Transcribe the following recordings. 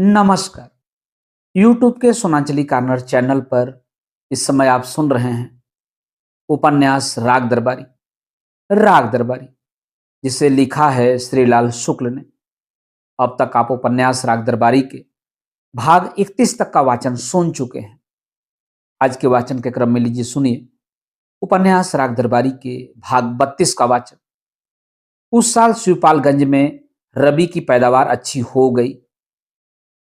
नमस्कार। YouTube के सोनांचली corner channel पर इस समय आप सुन रहे हैं उपन्यास राग दरबारी जिसे लिखा है श्रीलाल शुक्ल ने। अब तक आप उपन्यास राग दरबारी के भाग 31 तक का वाचन सुन चुके हैं। आज के वाचन के क्रम में लीजिए सुनिए उपन्यास राग दरबारी के भाग 32 का वाचन। उस साल शिवपालगंज में रबी की पैदावार अच्छी हो गई।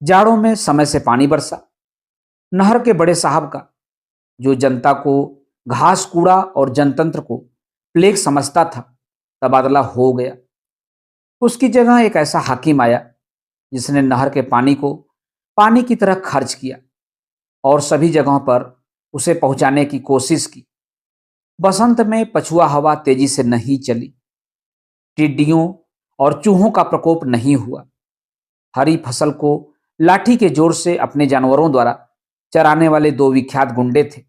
जाड़ों में समय से पानी बरसा। नहर के बड़े साहब का, जो जनता को घास कूड़ा और जनतंत्र को प्लेग समझता था, तबादला हो गया। उसकी जगह एक ऐसा हाकिम आया जिसने नहर के पानी को पानी की तरह खर्च किया और सभी जगहों पर उसे पहुंचाने की कोशिश की। बसंत में पछुआ हवा तेजी से नहीं चली। टिड्डियों और चूहों का प्रकोप नहीं हुआ। हरी फसल को लाठी के जोर से अपने जानवरों द्वारा चराने वाले दो विख्यात गुंडे थे।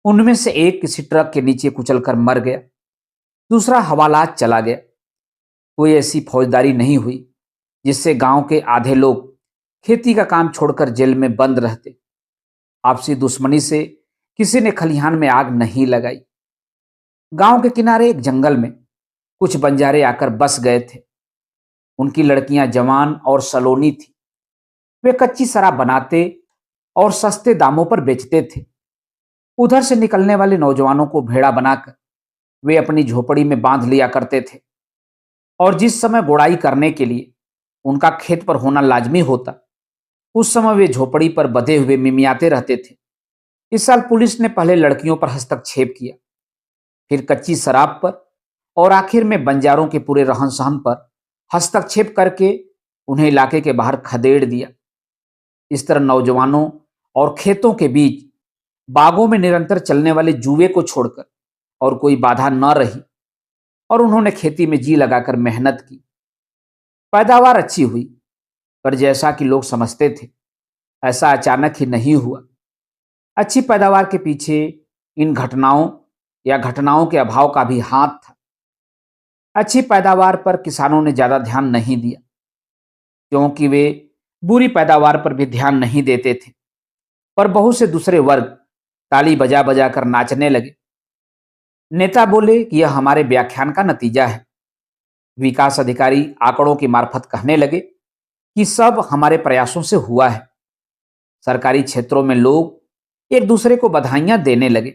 उनमें से एक किसी ट्रक के नीचे कुचलकर मर गया, दूसरा हवालात चला गया। कोई ऐसी फौजदारी नहीं हुई जिससे गांव के आधे लोग खेती का काम छोड़कर जेल में बंद रहते। आपसी दुश्मनी से किसी ने खलिहान में आग नहीं लगाई। गांव के किनारे एक जंगल में कुछ बंजारे आकर बस गए थे। उनकी लड़कियां जवान और सलोनी थी। वे कच्ची शराब बनाते और सस्ते दामों पर बेचते थे। उधर से निकलने वाले नौजवानों को भेड़ा बनाकर वे अपनी झोपड़ी में बांध लिया करते थे और जिस समय गुड़ाई करने के लिए उनका खेत पर होना लाजमी होता, उस समय वे झोपड़ी पर बंधे हुए मिमियाते रहते थे। इस साल पुलिस ने पहले लड़कियों पर हस्तक्षेप किया, फिर कच्ची शराब पर और आखिर में बंजारों के पूरे रहन सहन पर हस्तक्षेप करके उन्हें इलाके के बाहर खदेड़ दिया। इस तरह नौजवानों और खेतों के बीच बागों में निरंतर चलने वाले जुए को छोड़कर और कोई बाधा न रही और उन्होंने खेती में जी लगाकर मेहनत की। पैदावार अच्छी हुई, पर जैसा कि लोग समझते थे ऐसा अचानक ही नहीं हुआ। अच्छी पैदावार के पीछे इन घटनाओं के अभाव का भी हाथ था। अच्छी पैदावार पर किसानों ने ज्यादा ध्यान नहीं दिया, क्योंकि वे बुरी पैदावार पर भी ध्यान नहीं देते थे। पर बहुत से दूसरे वर्ग ताली बजा बजा कर नाचने लगे। नेता बोले कि यह हमारे व्याख्यान का नतीजा है। विकास अधिकारी आंकड़ों की मार्फत कहने लगे कि सब हमारे प्रयासों से हुआ है। सरकारी क्षेत्रों में लोग एक दूसरे को बधाइयां देने लगे।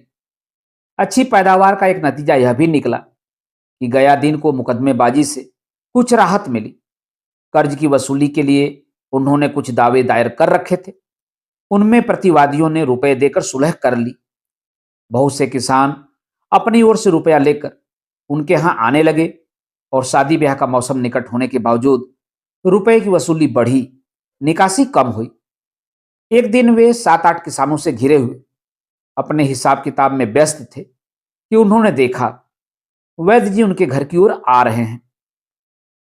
अच्छी पैदावार का एक नतीजा यह भी निकला कि गया दिन को मुकदमेबाजी से कुछ राहत मिली। कर्ज की वसूली के लिए उन्होंने कुछ दावे दायर कर रखे थे। उनमें प्रतिवादियों ने रुपए देकर सुलह कर ली। बहुत से किसान अपनी ओर से रुपया लेकर उनके यहां आने लगे और शादी ब्याह का मौसम निकट होने के बावजूद रुपए की वसूली बढ़ी, निकासी कम हुई। एक दिन वे 7-8 किसानों से घिरे हुए अपने हिसाब किताब में व्यस्त थे कि उन्होंने देखा वैद्य जी उनके घर की ओर आ रहे हैं।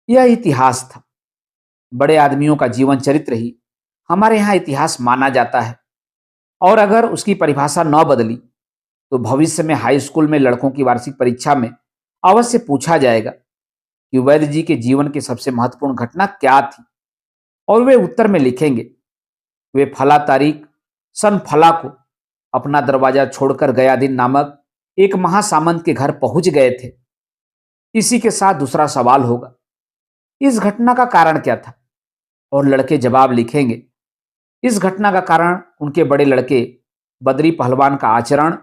यह इतिहास था। बड़े आदमियों का जीवन चरित्र ही हमारे यहाँ इतिहास माना जाता है, और अगर उसकी परिभाषा न बदली तो भविष्य में हाई स्कूल में लड़कों की वार्षिक परीक्षा में अवश्य पूछा जाएगा कि वैद्य जी के जीवन की सबसे महत्वपूर्ण घटना क्या थी, और वे उत्तर में लिखेंगे वे फला तारीख सन फला को अपना दरवाजा छोड़कर गया दिन नामक एक महासामंत के घर पहुंच गए थे। इसी के साथ दूसरा सवाल होगा, इस घटना का कारण क्या था, और लड़के जवाब लिखेंगे इस घटना का कारण उनके बड़े लड़के बद्री पहलवान का आचरण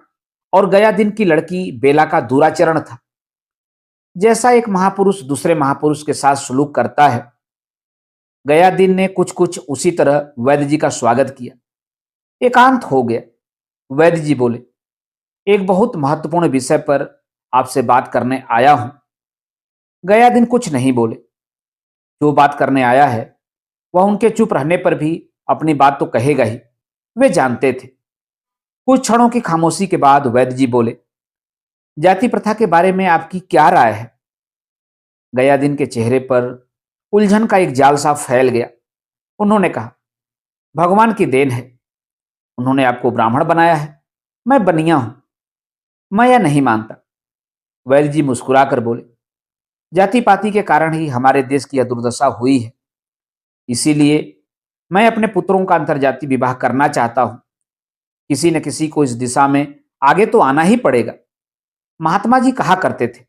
और गया दिन की लड़की बेला का दुराचरण था। जैसा एक महापुरुष दूसरे महापुरुष के साथ सलूक करता है, गया दिन ने कुछ कुछ उसी तरह वैद्य जी का स्वागत किया। एकांत हो गया। वैद्य जी बोले, एक बहुत महत्वपूर्ण विषय पर आपसे बात करने आया हूं। गया दिन कुछ नहीं बोले। जो बात करने आया है वह उनके चुप रहने पर भी अपनी बात तो कहेगा ही, वे जानते थे। कुछ क्षणों की खामोशी के बाद वैद्य जी बोले, जाति प्रथा के बारे में आपकी क्या राय है? गया दिन के चेहरे पर उलझन का एक जाल सा फैल गया। उन्होंने कहा, भगवान की देन है। उन्होंने आपको ब्राह्मण बनाया है, मैं बनिया हूं। मैं यह नहीं मानता। वैद्य जी मुस्कुराकर बोले, जाति पाति के कारण ही हमारे देश की यह दुर्दशा हुई है। इसीलिए मैं अपने पुत्रों का अंतर्जातीय विवाह करना चाहता हूं। किसी न किसी को इस दिशा में आगे तो आना ही पड़ेगा, महात्मा जी कहा करते थे।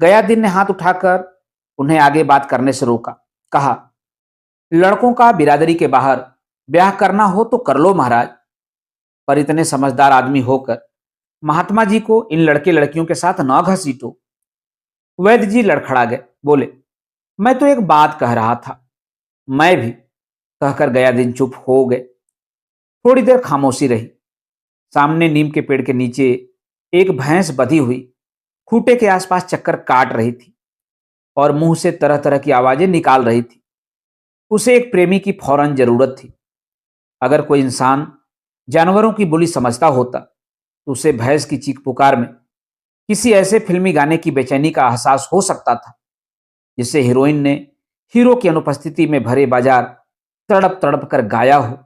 गयादीन ने हाथ उठाकर उन्हें आगे बात करने से रोका। कहा, लड़कों का बिरादरी के बाहर ब्याह करना हो तो कर लो महाराज, पर इतने समझदार आदमी होकर महात्मा जी को इन लड़के लड़कियों के साथ न घसीटो। वैद्य जी लड़खड़ा गए, बोले, मैं तो एक बात कह रहा था। मैं भी, कहकर गयादीन चुप हो गए। थोड़ी देर खामोशी रही। सामने नीम के पेड़ के नीचे एक भैंस बंधी हुई खूंटे के आसपास चक्कर काट रही थी और मुंह से तरह तरह की आवाजें निकाल रही थी। उसे एक प्रेमी की फौरन जरूरत थी। अगर कोई इंसान जानवरों की बोली समझता होता तो उसे भैंस की चीख पुकार में किसी ऐसे फिल्मी गाने की बेचैनी का एहसास हो सकता था जिसे हीरोइन ने हीरो की अनुपस्थिति में भरे बाजार तड़प तड़प कर गाया हो।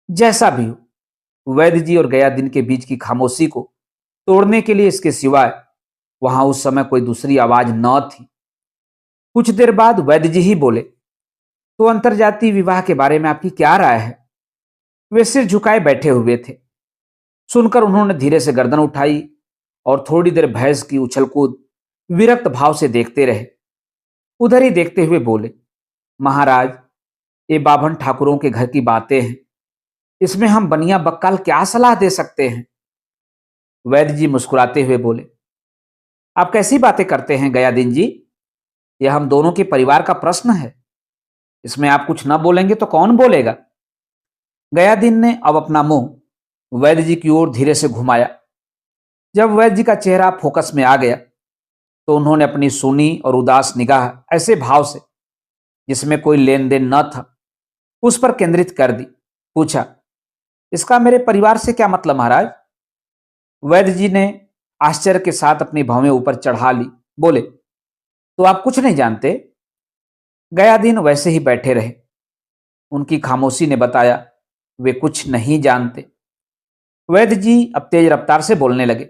जैसा भी हो, वैद्य जी और गयादीन के बीच की खामोशी को तोड़ने के लिए इसके सिवाय वहां उस समय कोई दूसरी आवाज न थी। कुछ देर बाद वैद्य जी ही बोले, तो अंतरजातीय विवाह के बारे में आपकी क्या राय है? वे सिर झुकाए बैठे हुए थे। सुनकर उन्होंने धीरे से गर्दन उठाई और थोड़ी देर भैंस की उछल कूद विरक्त भाव से देखते रहे। उधर ही देखते हुए बोले, महाराज, ये बाभन ठाकुरों के घर की बातें हैं, इसमें हम बनिया बक्काल क्या सलाह दे सकते हैं? वैद्य जी मुस्कुराते हुए बोले, आप कैसी बातें करते हैं गयादीन जी? यह हम दोनों के परिवार का प्रश्न है। इसमें आप कुछ न बोलेंगे तो कौन बोलेगा? गयादीन ने अब अपना मुंह वैद्य जी की ओर धीरे से घुमाया। जब वैद्य जी का चेहरा फोकस में आ गया तो उन्होंने अपनी सूनी और उदास निगाह ऐसे भाव से जिसमें कोई लेन देन न था उस पर केंद्रित कर दी। पूछा, इसका मेरे परिवार से क्या मतलब महाराज? वैद्य जी ने आश्चर्य के साथ अपनी भवें ऊपर चढ़ा ली। बोले, तो आप कुछ नहीं जानते? गयादीन वैसे ही बैठे रहे। उनकी खामोशी ने बताया, वे कुछ नहीं जानते। वैद्य जी अब तेज रफ्तार से बोलने लगे।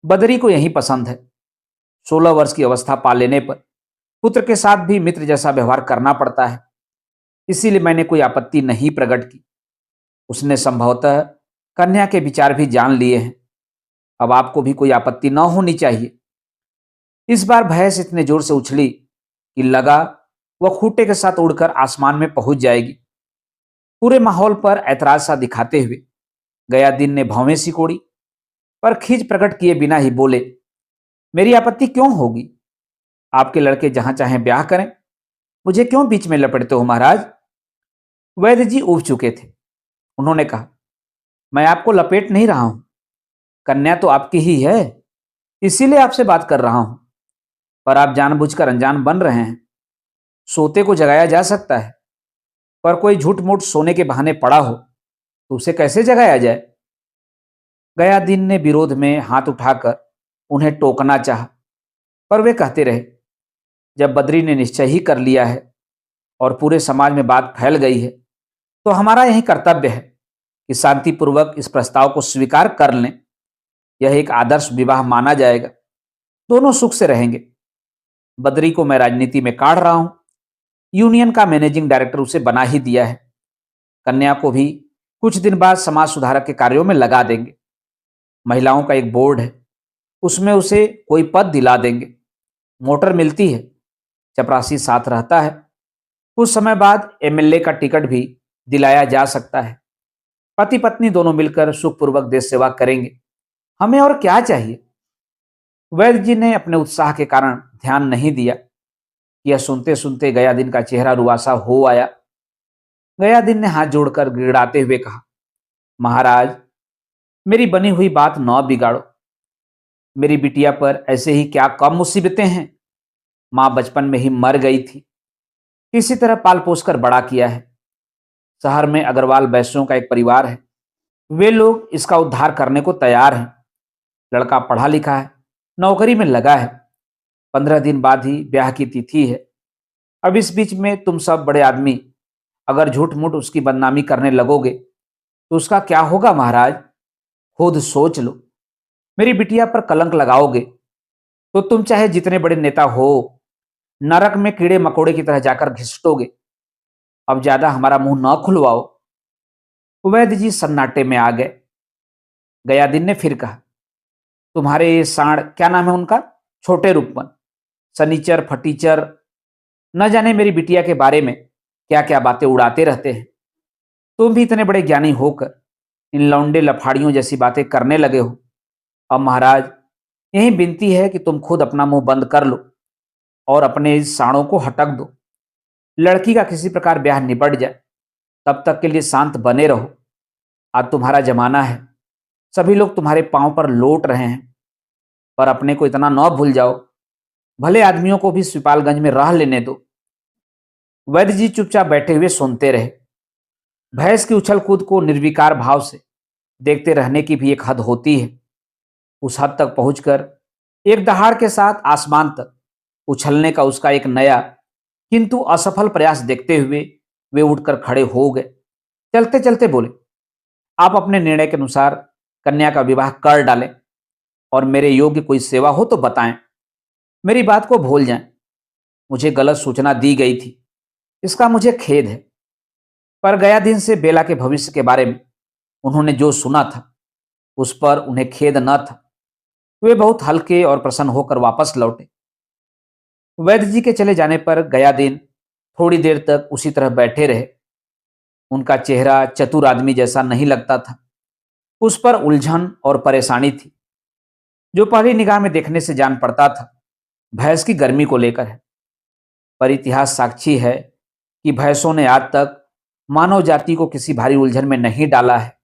बदरी को यही पसंद है। 16 वर्ष की अवस्था पा लेने पर पुत्र के साथ भी मित्र जैसा व्यवहार करना पड़ता है, इसीलिए मैंने कोई आपत्ति नहीं प्रकट की। उसने संभवतः कन्या के विचार भी जान लिए हैं। अब आपको भी कोई आपत्ति न होनी चाहिए। इस बार भैंस इतने जोर से उछली कि लगा वह खूंटे के साथ उड़कर आसमान में पहुंच जाएगी। पूरे माहौल पर ऐतराज सा दिखाते हुए गयादीन ने भौवें सिकोड़ी, पर खींच प्रकट किए बिना ही बोले, मेरी आपत्ति क्यों होगी? आपके लड़के जहां चाहें ब्याह करें, मुझे क्यों बीच में लपेटते हो महाराज? वैद्य जी उब चुके थे। उन्होंने कहा, मैं आपको लपेट नहीं रहा हूं, कन्या तो आपकी ही है, इसीलिए आपसे बात कर रहा हूं। पर आप जानबूझकर अनजान बन रहे हैं। सोते को जगाया जा सकता है, पर कोई झूठ मूठ सोने के बहाने पड़ा हो तो उसे कैसे जगाया जाए? गयादीन ने विरोध में हाथ उठाकर उन्हें टोकना चाहा, पर वे कहते रहे, जब बद्री ने निश्चय ही कर लिया है और पूरे समाज में बात फैल गई है तो हमारा यही कर्तव्य है कि शांतिपूर्वक इस प्रस्ताव को स्वीकार कर लें। यह एक आदर्श विवाह माना जाएगा, दोनों सुख से रहेंगे। बद्री को मैं राजनीति में काढ़ रहा हूं, यूनियन का मैनेजिंग डायरेक्टर उसे बना ही दिया है। कन्या को भी कुछ दिन बाद समाज सुधारक के कार्यों में लगा देंगे। महिलाओं का एक बोर्ड है, उसमें उसे कोई पद दिला देंगे। मोटर मिलती है, चपरासी साथ रहता है, कुछ समय बाद एमएलए का टिकट भी दिलाया जा सकता है। पति पत्नी दोनों मिलकर सुखपूर्वक देश सेवा करेंगे। हमें और क्या चाहिए? वैद्य जी ने अपने उत्साह के कारण ध्यान नहीं दिया। यह सुनते सुनते गयादीन का चेहरा रुआसा हो आया। गयादीन ने हाथ जोड़कर गिड़गिड़ाते हुए कहा, महाराज, मेरी बनी हुई बात न बिगाड़ो। मेरी बिटिया पर ऐसे ही क्या कम मुसीबतें हैं। मां बचपन में ही मर गई थी, किसी तरह पाल पोस कर बड़ा किया है। शहर में अग्रवाल वैश्यों का एक परिवार है, वे लोग इसका उद्धार करने को तैयार हैं। लड़का पढ़ा लिखा है, नौकरी में लगा है। 15 दिन बाद ही ब्याह की तिथि है। अब इस बीच में तुम सब बड़े आदमी अगर झूठ मूठ उसकी बदनामी करने लगोगे तो उसका क्या होगा महाराज? खुद सोच लो। मेरी बिटिया पर कलंक लगाओगे तो तुम चाहे जितने बड़े नेता हो, नरक में कीड़े मकोड़े की तरह जाकर घिसटोगे। अब ज्यादा हमारा मुंह न खुलवाओ। वैद्य जी सन्नाटे में आ गए। गयादीन ने फिर कहा, तुम्हारे ये साण, क्या नाम है उनका, छोटे रूपमन, सनीचर फटीचर, न जाने मेरी बिटिया के बारे में क्या क्या बातें उड़ाते रहते हैं। तुम भी इतने बड़े ज्ञानी होकर इन लौंडे लफाड़ियों जैसी बातें करने लगे हो। अब महाराज, यही विनती है कि तुम खुद अपना मुंह बंद कर लो और अपने इस साणों को हटक दो। लड़की का किसी प्रकार ब्याह निपट जाए, तब तक के लिए शांत बने रहो। आज तुम्हारा जमाना है, सभी लोग तुम्हारे पांव पर लौट रहे हैं, पर अपने को इतना न भूल जाओ। भले आदमियों को भी सिपालगंज में रह लेने दो। वैद्य जी चुपचाप बैठे हुए सुनते रहे। भैंस की उछल कूद को निर्विकार भाव से देखते रहने की भी एक हद होती है। उस हद तक पहुंचकर एक दहाड़ के साथ आसमान तक उछलने का उसका एक नया किंतु असफल प्रयास देखते हुए वे उठकर खड़े हो गए। चलते चलते बोले, आप अपने निर्णय के अनुसार कन्या का विवाह कर डालें और मेरे योग्य कोई सेवा हो तो बताएं। मेरी बात को भूल जाएं। मुझे गलत सूचना दी गई थी, इसका मुझे खेद है। पर गया दिन से बेला के भविष्य के बारे में उन्होंने जो सुना था, उस पर उन्हें खेद न था। वे बहुत हल्के और प्रसन्न होकर वापस लौटे। वैद्य जी के चले जाने पर गया दिन थोड़ी देर तक उसी तरह बैठे रहे। उनका चेहरा चतुर आदमी जैसा नहीं लगता था। उस पर उलझन और परेशानी थी, जो पहली निगाह में देखने से जान पड़ता था भैंस की गर्मी को लेकर है। पर इतिहास साक्षी है कि भैंसों ने आज तक मानव जाति को किसी भारी उलझन में नहीं डाला है।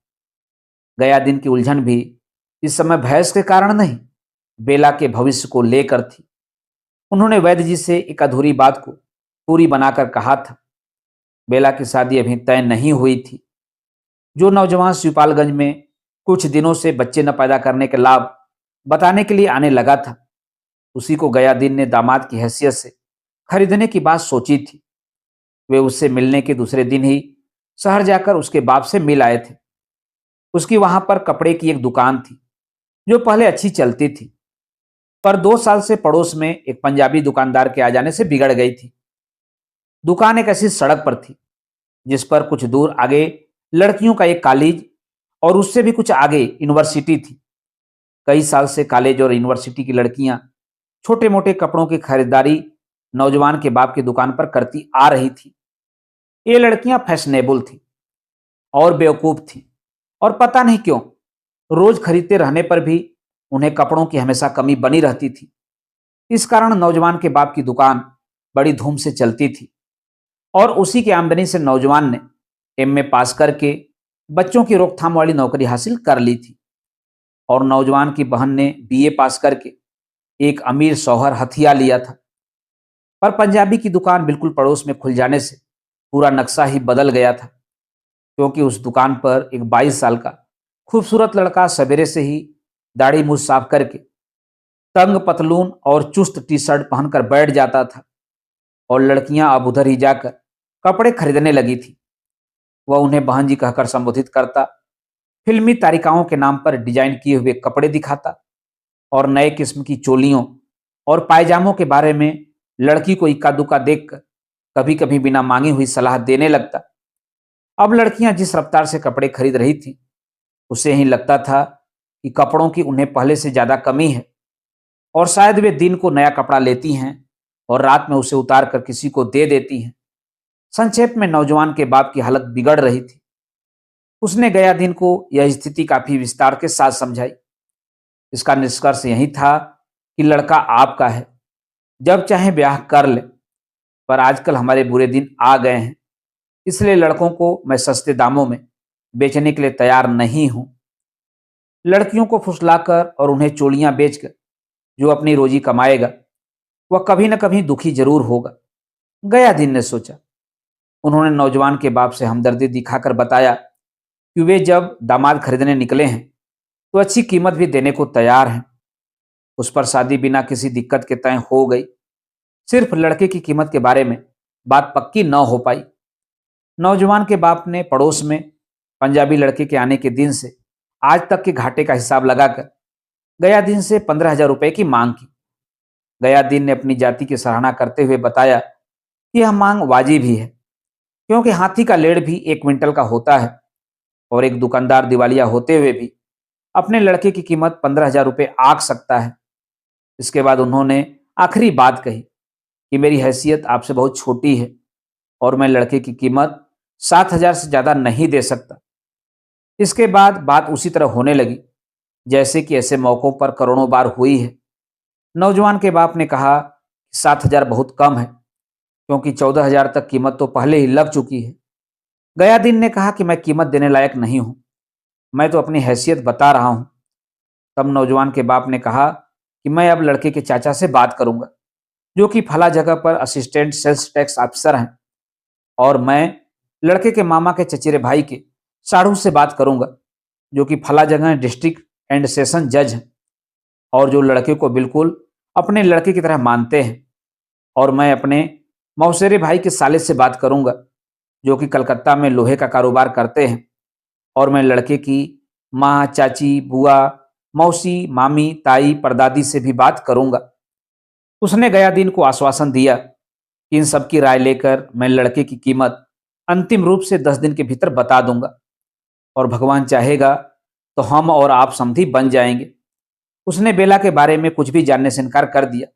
गया दिन की उलझन भी इस समय भैंस के कारण नहीं, बेला के भविष्य को लेकर थी। उन्होंने वैद्य जी से एक अधूरी बात को पूरी बनाकर कहा था। बेला की शादी अभी तय नहीं हुई थी। जो नौजवान शिवपालगंज में कुछ दिनों से बच्चे न पैदा करने के लाभ बताने के लिए आने लगा था, उसी को गया दिन ने दामाद की हैसियत से खरीदने की बात सोची थी। वे उससे मिलने के दूसरे दिन ही शहर जाकर उसके बाप से मिल आए थे। उसकी वहां पर कपड़े की एक दुकान थी, जो पहले अच्छी चलती थी, पर 2 साल से पड़ोस में एक पंजाबी दुकानदार के आ जाने से बिगड़ गई थी। दुकान एक ऐसी सड़क पर थी जिस पर कुछ दूर आगे लड़कियों का एक कॉलेज और उससे भी कुछ आगे यूनिवर्सिटी थी। कई साल से कॉलेज और यूनिवर्सिटी की लड़कियां छोटे मोटे कपड़ों की खरीदारी नौजवान के बाप की दुकान पर करती आ रही थी। ये लड़कियां फैशनेबल थी और बेवकूफ थी, और पता नहीं क्यों रोज खरीदते रहने पर भी उन्हें कपड़ों की हमेशा कमी बनी रहती थी। इस कारण नौजवान के बाप की दुकान बड़ी धूम से चलती थी, और उसी की आमदनी से नौजवान ने एमए पास करके बच्चों की रोकथाम वाली नौकरी हासिल कर ली थी, और नौजवान की बहन ने बीए पास करके एक अमीर शौहर हथिया लिया था। पर पंजाबी की दुकान बिल्कुल पड़ोस में खुल जाने से पूरा नक्शा ही बदल गया था, क्योंकि उस दुकान पर एक 22 साल का खूबसूरत लड़का सवेरे से ही दाढ़ी मूछ साफ करके तंग पतलून और चुस्त टी शर्ट पहनकर बैठ जाता था, और लड़कियां अब उधर ही जाकर कपड़े खरीदने लगी थी। वह उन्हें बहन जी कहकर संबोधित करता, फिल्मी तारिकाओं के नाम पर डिजाइन किए हुए कपड़े दिखाता, और नए किस्म की चोलियों और पायजामों के बारे में लड़की को इक्का दुक्का देखकर कभी कभी बिना मांगी हुई सलाह देने लगता। अब लड़कियां जिस रफ्तार से कपड़े खरीद रही थी, उसे ही लगता था कि कपड़ों की उन्हें पहले से ज्यादा कमी है, और शायद वे दिन को नया कपड़ा लेती हैं और रात में उसे उतार कर किसी को दे देती हैं। संक्षेप में नौजवान के बाप की हालत बिगड़ रही थी। उसने गया दिन को यह स्थिति काफी विस्तार के साथ समझाई। इसका निष्कर्ष यही था कि लड़का आपका है, जब चाहे ब्याह कर ले, पर आजकल हमारे बुरे दिन आ गए हैं, इसलिए लड़कों को मैं सस्ते दामों में बेचने के लिए तैयार नहीं हूं। लड़कियों को फुसलाकर और उन्हें चोलियां बेचकर जो अपनी रोजी कमाएगा, वह कभी न कभी दुखी जरूर होगा, गया दिन ने सोचा। उन्होंने नौजवान के बाप से हमदर्दी दिखाकर बताया कि वे जब दामाद खरीदने निकले हैं तो अच्छी कीमत भी देने को तैयार हैं। उस पर शादी बिना किसी दिक्कत के तय हो गई। सिर्फ लड़के की कीमत के बारे में बात पक्की न हो पाई। नौजवान के बाप ने पड़ोस में पंजाबी लड़के के आने के दिन से आज तक के घाटे का हिसाब लगाकर गया दिन से 15,000 रुपए की मांग की। गया दिन ने अपनी जाति की सराहना करते हुए बताया कि यह मांग वाजिब ही है, क्योंकि हाथी का लेड़ भी 1 क्विंटल का होता है और एक दुकानदार दिवालिया होते हुए भी अपने लड़के की कीमत 15,000 रुपये आंक सकता है। इसके बाद उन्होंने आखिरी बात कही कि मेरी हैसियत आपसे बहुत छोटी है और मैं लड़के की कीमत 7,000 से ज़्यादा नहीं दे सकता। इसके बाद बात उसी तरह होने लगी जैसे कि ऐसे मौक़ों पर करोड़ों बार हुई है। नौजवान के बाप ने कहा, 7,000 बहुत कम है क्योंकि 14,000 तक कीमत तो पहले ही लग चुकी है। गयादीन ने कहा कि मैं कीमत देने लायक नहीं हूँ, मैं तो अपनी हैसियत बता रहा हूँ। तब नौजवान के बाप ने कहा कि मैं अब लड़के के चाचा से बात करूंगा जो कि फला जगह पर असिस्टेंट सेल्स टैक्स ऑफिसर हैं, और मैं लड़के के मामा के चचेरे भाई के साढ़ू से बात करूंगा जो कि फला जगह डिस्ट्रिक्ट एंड सेशन जज हैं और जो लड़के को बिल्कुल अपने लड़के की तरह मानते हैं। और मैं अपने मौसेरे भाई के साले से बात करूंगा जो कि कलकत्ता में लोहे का कारोबार करते हैं, और मैं लड़के की माँ, चाची, बुआ, मौसी, मामी, ताई, परदादी से भी बात करूंगा। उसने गयादीन को आश्वासन दिया कि इन सब की राय लेकर मैं लड़के की कीमत अंतिम रूप से 10 दिन के भीतर बता दूंगा और भगवान चाहेगा तो हम और आप समधी बन जाएंगे। उसने बेला के बारे में कुछ भी जानने से इनकार कर दिया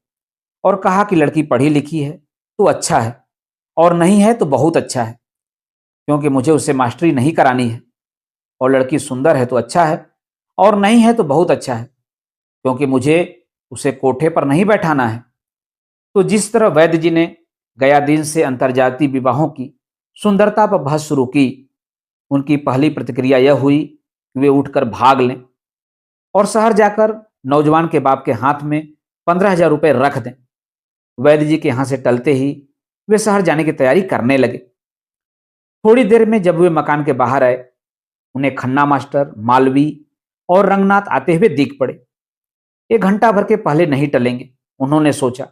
और कहा कि लड़की पढ़ी लिखी है तो अच्छा है और नहीं है तो बहुत अच्छा है, क्योंकि मुझे उसे मास्टरी नहीं करानी है, और लड़की सुंदर है तो अच्छा है और नहीं है तो बहुत अच्छा है, क्योंकि मुझे उसे कोठे पर नहीं बैठाना है। तो जिस तरह वैद्य जी ने गयादीन से अंतर्जातीय विवाहों की सुंदरता पर बहस शुरू की, उनकी पहली प्रतिक्रिया यह हुई कि वे उठकर भाग लें और शहर जाकर नौजवान के बाप के हाथ में 15,000 रुपये रख दें। वैद्य जी के यहाँ से टलते ही वे शहर जाने की तैयारी करने लगे। थोड़ी देर में जब वे मकान के बाहर आए, उन्हें खन्ना मास्टर, मालवी और रंगनाथ आते हुए दिख पड़े। 1 घंटा भर के पहले नहीं टलेंगे, उन्होंने सोचा।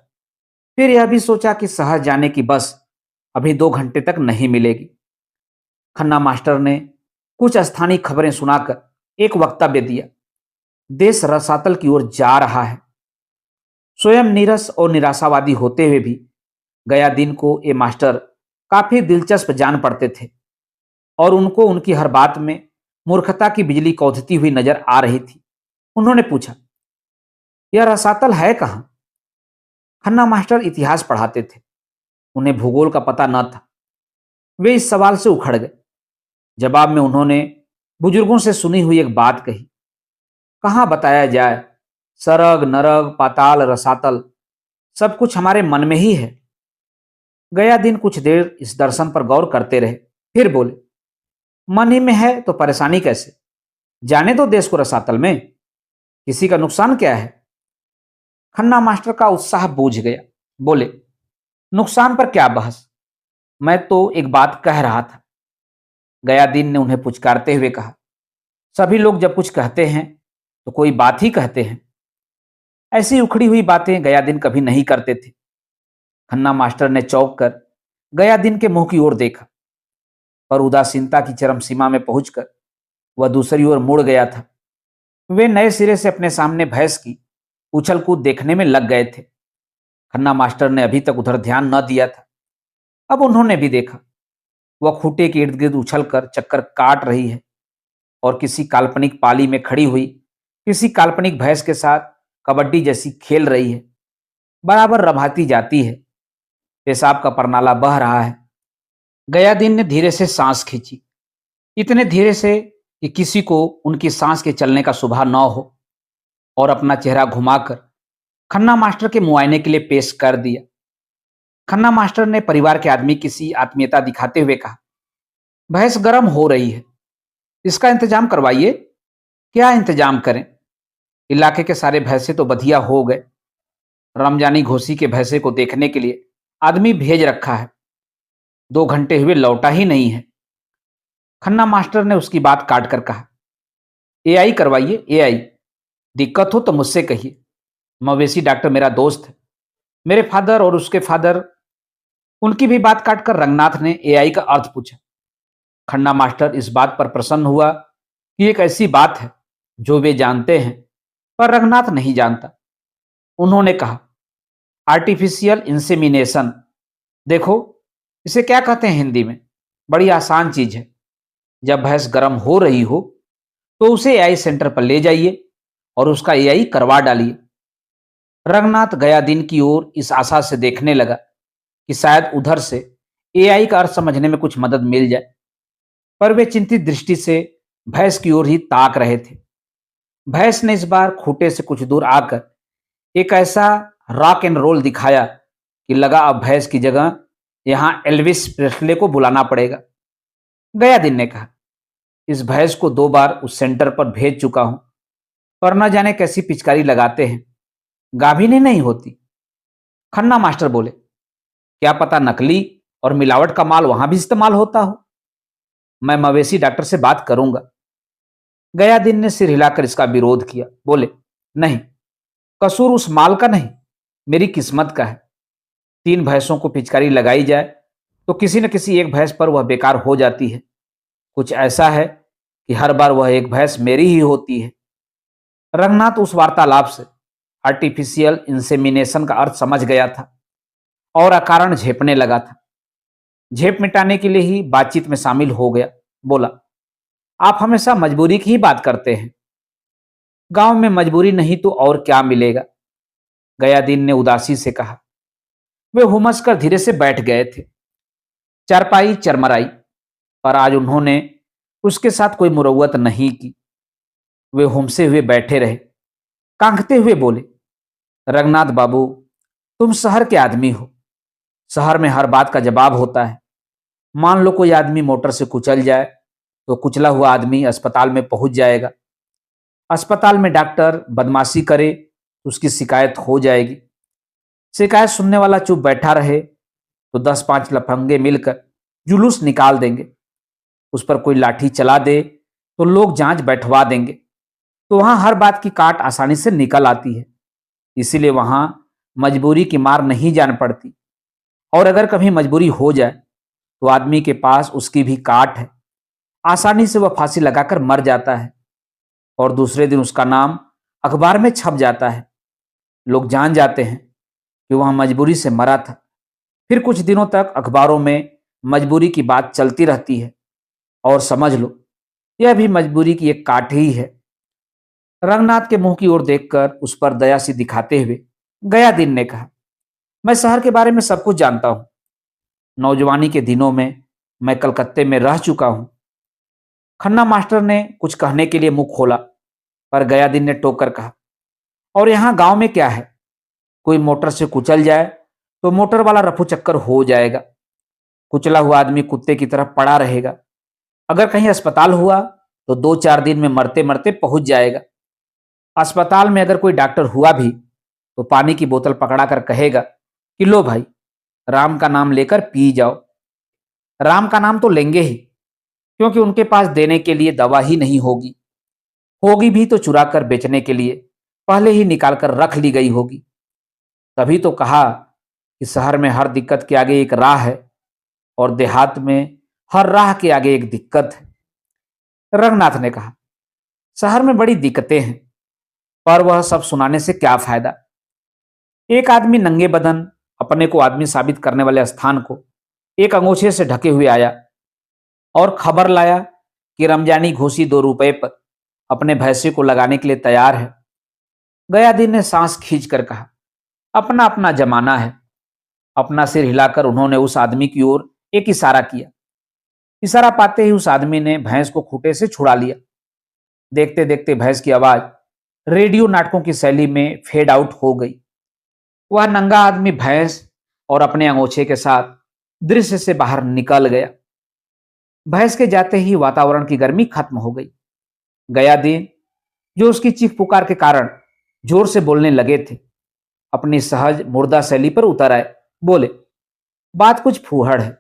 फिर यह भी सोचा कि शहर जाने की बस अभी 2 घंटे तक नहीं मिलेगी। खन्ना मास्टर ने कुछ स्थानीय खबरें सुनाकर एक वक्तव्य दिया। देश रसातल की ओर जा रहा है। स्वयं नीरस और निराशावादी होते हुए भी गयादीन को ये मास्टर काफी दिलचस्प जान पड़ते थे और उनको उनकी हर बात में मूर्खता की बिजली कौंधती हुई नजर आ रही थी। उन्होंने पूछा, यह रसातल है कहां? खन्ना मास्टर इतिहास पढ़ाते थे, उन्हें भूगोल का पता न था। वे इस सवाल से उखड़ गए। जवाब में उन्होंने बुजुर्गों से सुनी हुई एक बात कही, कहाँ बताया जाए, सरग नरग पाताल रसातल सब कुछ हमारे मन में ही है। गयादीन कुछ देर इस दर्शन पर गौर करते रहे, फिर बोले, मन ही में है तो परेशानी कैसे? जाने दो देश को रसातल में, किसी का नुकसान क्या है? खन्ना मास्टर का उत्साह बूझ गया। बोले, नुकसान पर क्या बहस, मैं तो एक बात कह रहा था। गयादीन ने उन्हें पुचकारते हुए कहा, सभी लोग जब कुछ कहते हैं तो कोई बात ही कहते हैं। ऐसी उखड़ी हुई बातें गयादीन कभी नहीं करते थे। खन्ना मास्टर ने चौंक कर गयादीन के मुंह की ओर देखा, पर उदासीनता की चरम सीमा में पहुंचकर वह दूसरी ओर मुड़ गया था। वे नए सिरे से अपने सामने भैंस की उछल कूद देखने में लग गए थे। खन्ना मास्टर ने अभी तक उधर ध्यान न दिया था, अब उन्होंने भी देखा। वह खूंटे के इर्द गिर्द उछल कर चक्कर काट रही है और किसी काल्पनिक पाली में खड़ी हुई किसी काल्पनिक भैंस के साथ कबड्डी जैसी खेल रही है। बराबर रभाती जाती है। पेशाब का परनाला बह रहा है। गयादीन ने धीरे से सांस खींची, इतने धीरे से कि किसी को उनकी सांस के चलने का शुभा न हो, और अपना चेहरा घुमाकर खन्ना मास्टर के मुआयने के लिए पेश कर दिया। खन्ना मास्टर ने परिवार के आदमी किसी आत्मीयता दिखाते हुए कहा, भैंस गर्म हो रही है, इसका इंतजाम करवाइए। क्या इंतजाम करें? इलाके के सारे भैंसे तो बधिया हो गए। रमजानी घोसी के भैंसे को देखने के लिए आदमी भेज रखा है, 2 घंटे हुए लौटा ही नहीं है। खन्ना मास्टर ने उसकी बात काट कर कहा, एआई करवाइए, एआई। दिक्कत हो तो मुझसे कहिए। मवेशी डॉक्टर मेरा दोस्त है। मेरे फादर और उसके फादर। उनकी भी बात काटकर रंगनाथ ने एआई का अर्थ पूछा। खन्ना मास्टर इस बात पर प्रसन्न हुआ कि एक ऐसी बात है जो वे जानते हैं पर रंगनाथ नहीं जानता। उन्होंने कहा, आर्टिफिशियल इंसेमिनेशन। देखो, इसे क्या कहते हैं हिंदी में? बड़ी आसान चीज है। जब भैंस गर्म हो रही हो तो उसे एआई सेंटर पर ले जाइए और उसका एआई करवा डालिए। रंगनाथ गया दिन की ओर इस आशा से देखने लगा कि शायद उधर से एआई का अर्थ समझने में कुछ मदद मिल जाए, पर वे चिंतित दृष्टि से भैंस की ओर ही ताक रहे थे। भैंस ने इस बार खूंटे से कुछ दूर आकर एक ऐसा रॉक एंड रोल दिखाया कि लगा अब भैंस की जगह यहां एल्विस प्रेस्ले को बुलाना पड़ेगा। गया दिन ने कहा, इस भैंस को 2 बार उस सेंटर पर भेज चुका हूं, पर न जाने कैसी पिचकारी लगाते हैं, गाभिन ही नहीं होती। खन्ना मास्टर बोले, क्या पता नकली और मिलावट का माल वहां भी इस्तेमाल होता हो। मैं मवेशी डॉक्टर से बात करूंगा। गया दिन ने सिर हिलाकर इसका विरोध किया, बोले, नहीं, कसूर उस माल का नहीं, मेरी किस्मत का है। 3 भैंसों को पिचकारी लगाई जाए तो किसी न किसी एक भैंस पर वह बेकार हो जाती है। कुछ ऐसा है कि हर बार वह एक भैंस मेरी ही होती है। रंगनाथ उस वार्तालाप से आर्टिफिशियल इंसेमिनेशन का अर्थ समझ गया था और अकारण झेपने लगा था। झेप मिटाने के लिए ही बातचीत में शामिल हो गया। बोला, आप हमेशा मजबूरी की ही बात करते हैं। गांव में मजबूरी नहीं तो और क्या मिलेगा, गयादीन ने उदासी से कहा। वे हुमस कर धीरे से बैठ गए थे। चारपाई चरमराई, पर आज उन्होंने उसके साथ कोई मुरव्वत नहीं की। वे हुमसे हुए बैठे रहे, कांखते हुए बोले, रंगनाथ बाबू, तुम शहर के आदमी हो। शहर में हर बात का जवाब होता है। मान लो कोई आदमी मोटर से कुचल जाए तो कुचला हुआ आदमी अस्पताल में पहुंच जाएगा। अस्पताल में डॉक्टर बदमाशी करे तो उसकी शिकायत हो जाएगी। शिकायत सुनने वाला चुप बैठा रहे तो 10-5 लफंगे मिलकर जुलूस निकाल देंगे। उस पर कोई लाठी चला दे तो लोग जांच बैठवा देंगे। तो वहां हर बात की काट आसानी से निकल आती है। इसीलिए वहां मजबूरी की मार नहीं जान पड़ती, और अगर कभी मजबूरी हो जाए तो आदमी के पास उसकी भी काट है। आसानी से वह फांसी लगाकर मर जाता है और दूसरे दिन उसका नाम अखबार में छप जाता है। लोग जान जाते हैं कि वह मजबूरी से मरा था। फिर कुछ दिनों तक अखबारों में मजबूरी की बात चलती रहती है, और समझ लो यह भी मजबूरी की एक काट ही है। रंगनाथ के मुंह की ओर देखकर उस पर दया सी दिखाते हुए गया दिन ने कहा, मैं शहर के बारे में सब कुछ जानता हूं। नौजवानी के दिनों में मैं कलकत्ते में रह चुका हूं। खन्ना मास्टर ने कुछ कहने के लिए मुंह खोला, पर गया दिन ने टोक कर कहा, और यहां गांव में क्या है, कोई मोटर से कुचल जाए तो मोटर वाला रफू चक्कर हो जाएगा। कुचला हुआ आदमी कुत्ते की तरह पड़ा रहेगा। अगर कहीं अस्पताल हुआ तो 2-4 दिन में मरते मरते पहुंच जाएगा। अस्पताल में अगर कोई डॉक्टर हुआ भी तो पानी की बोतल पकड़ा कर कहेगा कि लो भाई, राम का नाम लेकर पी जाओ। राम का नाम तो लेंगे ही, क्योंकि उनके पास देने के लिए दवा ही नहीं होगी। होगी भी तो चुरा कर बेचने के लिए पहले ही निकाल कर रख ली गई होगी। तभी तो कहा कि शहर में हर दिक्कत के आगे एक राह है, और देहात में हर राह के आगे एक दिक्कत है। रंगनाथ ने कहा, शहर में बड़ी दिक्कतें हैं, पर वह सब सुनाने से क्या फायदा। एक आदमी नंगे बदन अपने को आदमी साबित करने वाले स्थान को एक अंगोछे से ढके हुए आया और खबर लाया कि रमजानी घोसी 2 रुपए पर अपने भैंसे को लगाने के लिए तैयार है। गयादीन ने सांस खींचकर कहा, अपना अपना जमाना है। अपना सिर हिलाकर उन्होंने उस आदमी की ओर एक इशारा किया। इशारा पाते ही उस आदमी ने भैंस को खूंटे से छुड़ा लिया। देखते देखते भैंस की आवाज रेडियो नाटकों की शैली में फेड आउट हो गई। वह नंगा आदमी भैंस और अपने अंगोछे के साथ दृश्य से बाहर निकल गया। भैंस के जाते ही वातावरण की गर्मी खत्म हो गई। गया दिन, जो उसकी चीख पुकार के कारण जोर से बोलने लगे थे, अपनी सहज मुर्दा शैली पर उतर आए। बोले, बात कुछ फूहड़ है,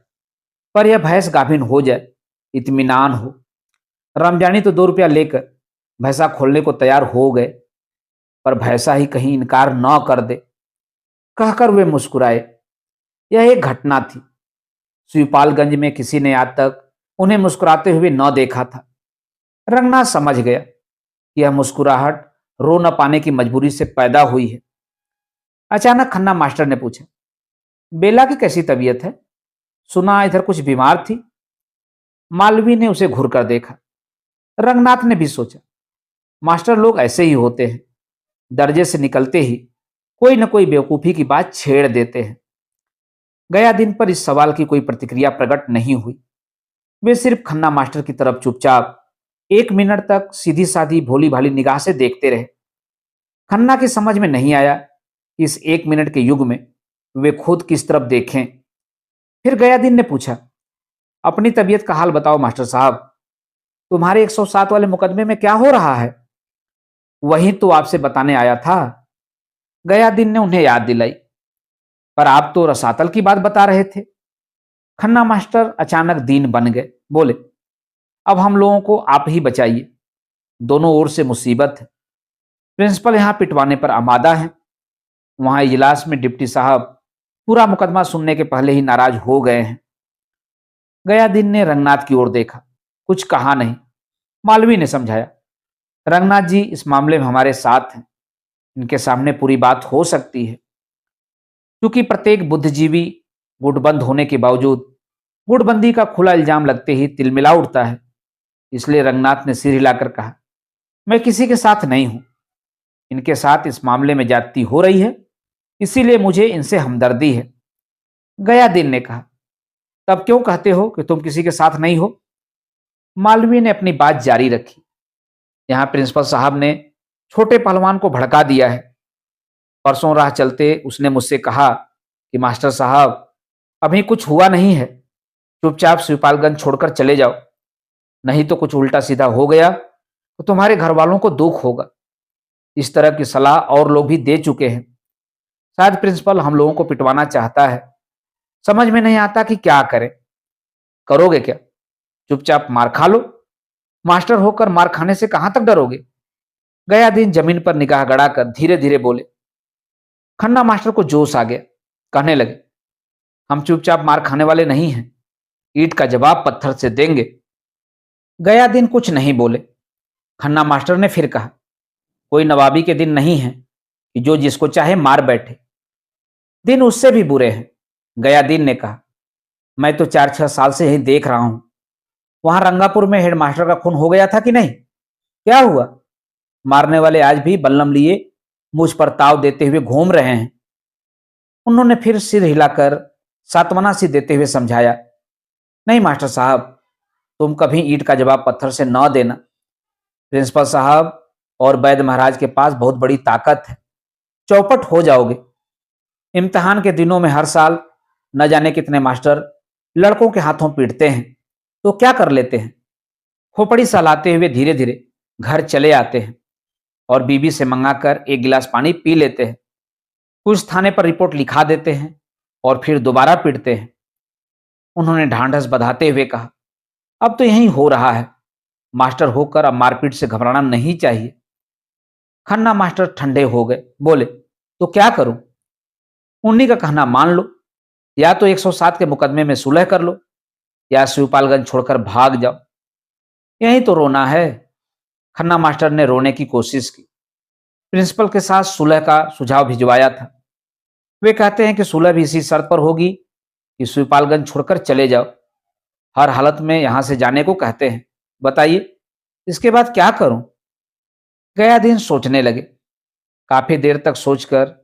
पर यह भैंस गाभिन हो जाए, इत्मीनान हो। रमजानी तो 2 रुपया लेकर भैंसा खोलने को तैयार हो गए, पर भैंसा ही कहीं इनकार न कर दे। कहकर वे मुस्कुराए। यह एक घटना थी। शिवपालगंज में किसी ने आज तक उन्हें मुस्कुराते हुए न देखा था। रंगनाथ समझ गया कि यह मुस्कुराहट रो न पाने की मजबूरी से पैदा हुई है। अचानक खन्ना मास्टर ने पूछा, बेला की कैसी तबीयत है? सुना इधर कुछ बीमार थी। मालवी ने उसे घूर कर देखा। रंगनाथ ने भी सोचा, मास्टर लोग ऐसे ही होते हैं, दर्जे से निकलते ही कोई न कोई बेवकूफी की बात छेड़ देते हैं। गया दिन पर इस सवाल की कोई प्रतिक्रिया प्रकट नहीं हुई। वे सिर्फ खन्ना मास्टर की तरफ चुपचाप 1 मिनट तक सीधी साधी भोली भाली निगाह से देखते रहे। खन्ना की समझ में नहीं आया कि इस 1 मिनट के युग में वे खुद किस तरफ देखें। फिर गया दिन ने पूछा, अपनी तबीयत का हाल बताओ मास्टर साहब, तुम्हारे 107 वाले मुकदमे में क्या हो रहा है? वही तो आपसे बताने आया था। गया दिन ने उन्हें याद दिलाई। पर आप तो रसातल की बात बता रहे थे। खन्ना मास्टर अचानक दीन बन गए, बोले, अब हम लोगों को आप ही बचाइए, दोनों ओर से मुसीबत है। प्रिंसिपल यहां पिटवाने पर आमादा है। वहां इजलास में डिप्टी साहब पूरा मुकदमा सुनने के पहले ही नाराज हो गए हैं। गया दिन ने रंगनाथ की ओर देखा, कुछ कहा नहीं। मालवी ने समझाया, रंगनाथ जी इस मामले में हमारे साथ हैं, इनके सामने पूरी बात हो सकती है। क्योंकि प्रत्येक बुद्धिजीवी गुटबंद होने के बावजूद गुटबंदी का खुला इल्जाम लगते ही तिलमिला उठता है, इसलिए रंगनाथ ने सिर हिलाकर कहा, मैं किसी के साथ नहीं हूं। इनके साथ इस मामले में ज्यादती हो रही है, इसीलिए मुझे इनसे हमदर्दी है। गया दिन ने कहा, तब क्यों कहते हो कि तुम किसी के साथ नहीं हो? मालवीय ने अपनी बात जारी रखी, यहां प्रिंसिपल साहब ने छोटे पहलवान को भड़का दिया है। परसों राह चलते उसने मुझसे कहा कि मास्टर साहब, अभी कुछ हुआ नहीं है, चुपचाप शिवपालगंज छोड़कर चले जाओ, नहीं तो कुछ उल्टा सीधा हो गया तो तुम्हारे घर वालों को दुख होगा। इस तरह की सलाह और लोग भी दे चुके हैं। शायद प्रिंसिपल हम लोगों को पिटवाना चाहता है, समझ में नहीं आता कि क्या करें। करोगे क्या? चुपचाप मार खा लो। मास्टर होकर मार खाने से कहां तक डरोगे? गया दिन जमीन पर निगाह गड़ाकर धीरे धीरे बोले। खन्ना मास्टर को जोश आ गया, कहने लगे, हम चुपचाप मार खाने वाले नहीं हैं, ईंट का जवाब पत्थर से देंगे। गया दिन कुछ नहीं बोले। खन्ना मास्टर ने फिर कहा, कोई नवाबी के दिन नहीं है कि जो जिसको चाहे मार बैठे, दिन उससे भी बुरे हैं। गया दिन ने कहा, मैं तो 4-6 साल से यही देख रहा हूं। वहां रंगापुर में हेडमास्टर का खून हो गया था कि नहीं? क्या हुआ? मारने वाले आज भी बल्लम लिए मुझ पर ताव देते हुए घूम रहे हैं। उन्होंने फिर सिर हिलाकर सांत्वना सी देते हुए समझाया, नहीं मास्टर साहब, तुम कभी ईंट का जवाब पत्थर से न देना। प्रिंसिपल साहब और वैद महाराज के पास बहुत बड़ी ताकत है, चौपट हो जाओगे। इम्तिहान के दिनों में हर साल न जाने कितने मास्टर लड़कों के हाथों पीटते हैं, तो क्या कर लेते हैं, खोपड़ी सहलाते हुए धीरे धीरे घर चले आते हैं और बीबी से मंगाकर एक गिलास पानी पी लेते हैं। कुछ थाने पर रिपोर्ट लिखा देते हैं और फिर दोबारा पीटते हैं। उन्होंने ढांढस बंधाते हुए कहा, अब तो यही हो रहा है। मास्टर होकर अब मारपीट से घबराना नहीं चाहिए। खन्ना मास्टर ठंडे हो गए, बोले, तो क्या करूं? उन्हीं का कहना मान लो, या तो 107 के मुकदमे में सुलह कर लो, या शिवपालगंज छोड़कर भाग जाओ। यही तो रोना है। खन्ना मास्टर ने रोने की कोशिश की। प्रिंसिपल के साथ सुलह का सुझाव भिजवाया था। वे कहते हैं कि सुलह भी इसी शर्त पर होगी कि शिवपालगंज छोड़कर चले जाओ। हर हालत में यहां से जाने को कहते हैं। बताइए, इसके बाद क्या करूं? गया दिन सोचने लगे। काफी देर तक सोचकर